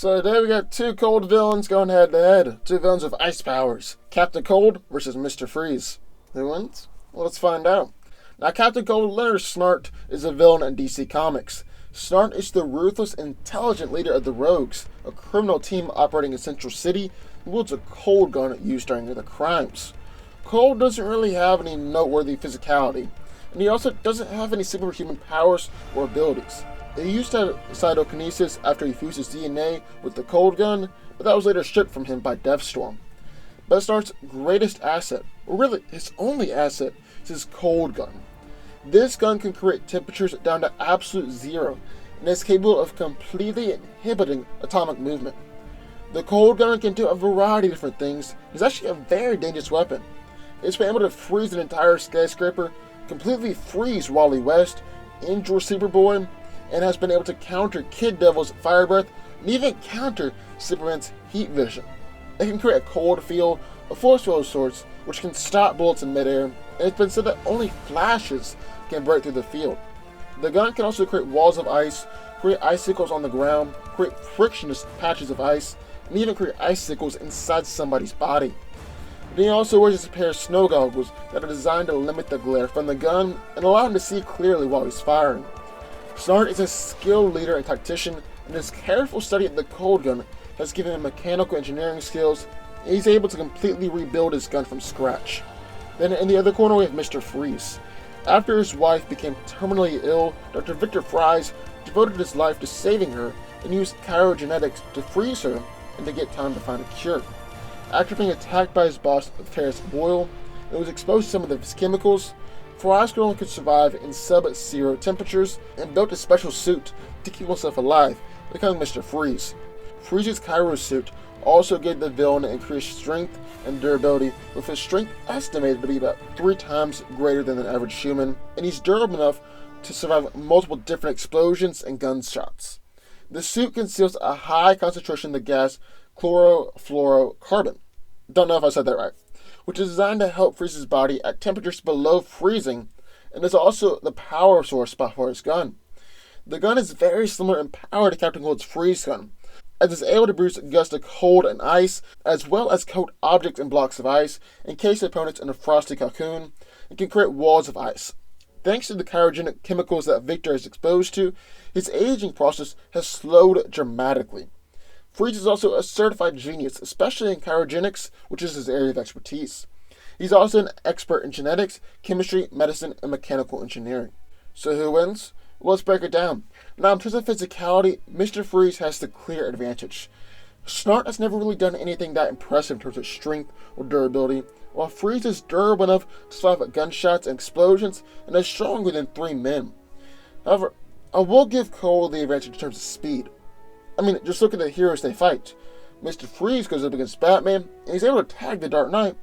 So today we got two cold villains going head to head. Two villains with ice powers. Captain Cold versus Mr. Freeze. Who wins? Well, let's find out. Now, Captain Cold Leonard Snart is a villain in DC Comics. Snart is the ruthless, intelligent leader of the Rogues, a criminal team operating in Central City who wields a cold gun used during their crimes. Cold doesn't really have any noteworthy physicality, and he also doesn't have any superhuman powers or abilities. He used to have cytokinesis after he fused his DNA with the cold gun, but that was later stripped from him by Deathstorm. But Snart's greatest asset, or really his only asset, is his cold gun. This gun can create temperatures down to absolute zero, and is capable of completely inhibiting atomic movement. The cold gun can do a variety of different things. It's actually a very dangerous weapon. It's been able to freeze an entire skyscraper, completely freeze Wally West, injure Superboy, and has been able to counter Kid Devil's fire breath, and even counter Superman's heat vision. It can create a cold field, a force field of sorts, which can stop bullets in midair, and it's been said that only flashes can break through the field. The gun can also create walls of ice, create icicles on the ground, create frictionless patches of ice, and even create icicles inside somebody's body. He also wears a pair of snow goggles that are designed to limit the glare from the gun and allow him to see clearly while he's firing. Snart is a skilled leader and tactician, and his careful study of the cold gun has given him mechanical engineering skills, and he's able to completely rebuild his gun from scratch. Then in the other corner we have Mr. Freeze. After his wife became terminally ill, Dr. Victor Fries devoted his life to saving her and used cryogenetics to freeze her and to get time to find a cure. After being attacked by his boss, Ferris Boyle, and was exposed to some of his chemicals, Fries could only survive in sub-zero temperatures and built a special suit to keep himself alive, becoming Mr. Freeze. Freeze's Cairo suit also gave the villain increased strength and durability, with his strength estimated to be about 3 times greater than an average human, and he's durable enough to survive multiple different explosions and gunshots. The suit conceals a high concentration of the gas chlorofluorocarbon. Don't know if I said that right. Which is designed to help freeze his body at temperatures below freezing, and is also the power source for his gun. The gun is very similar in power to Captain Cold's freeze gun, as it's able to produce gusts of cold and ice, as well as coat objects and blocks of ice, encase opponents in a frosty cocoon, and can create walls of ice. Thanks to the cryogenic chemicals that Victor is exposed to, his aging process has slowed dramatically. Freeze is also a certified genius, especially in cryogenics, which is his area of expertise. He's also an expert in genetics, chemistry, medicine, and mechanical engineering. So who wins? Well, let's break it down. Now, in terms of physicality, Mr. Freeze has the clear advantage. Snart has never really done anything that impressive in terms of strength or durability, while Freeze is durable enough to survive gunshots and explosions, and is stronger than 3 men. However, I will give Cole the advantage in terms of speed. I mean, just look at the heroes they fight. Mr. Freeze goes up against Batman, and he's able to tag the Dark Knight,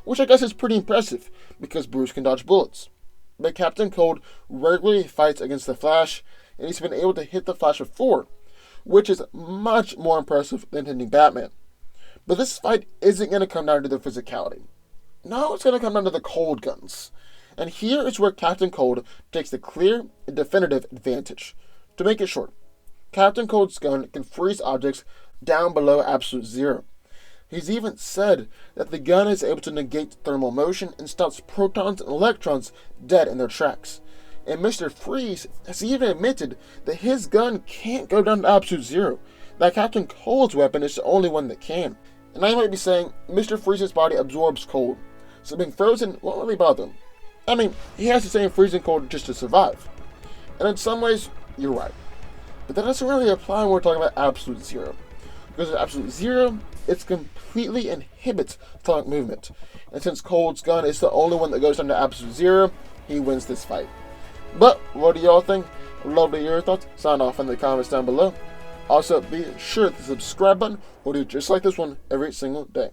which I guess is pretty impressive, because Bruce can dodge bullets. But Captain Cold regularly fights against the Flash, and he's been able to hit the Flash before, which is much more impressive than hitting Batman. But this fight isn't going to come down to the physicality. No, it's going to come down to the cold guns. And here is where Captain Cold takes the clear and definitive advantage. To make it short, Captain Cold's gun can freeze objects down below absolute zero. He's even said that the gun is able to negate thermal motion and stops protons and electrons dead in their tracks. And Mr. Freeze has even admitted that his gun can't go down to absolute zero, that Captain Cold's weapon is the only one that can. And I might be saying, Mr. Freeze's body absorbs cold, so being frozen won't really bother him. I mean, he has the same freezing cold just to survive. And in some ways, you're right. But that doesn't really apply when we're talking about absolute zero. Because at absolute zero, it completely inhibits atomic movement. And since Cold's gun is the only one that goes down to absolute zero, he wins this fight. But what do y'all think? I'd love to hear your thoughts. Sign off in the comments down below. Also, be sure to subscribe button. We'll do just like this one every single day.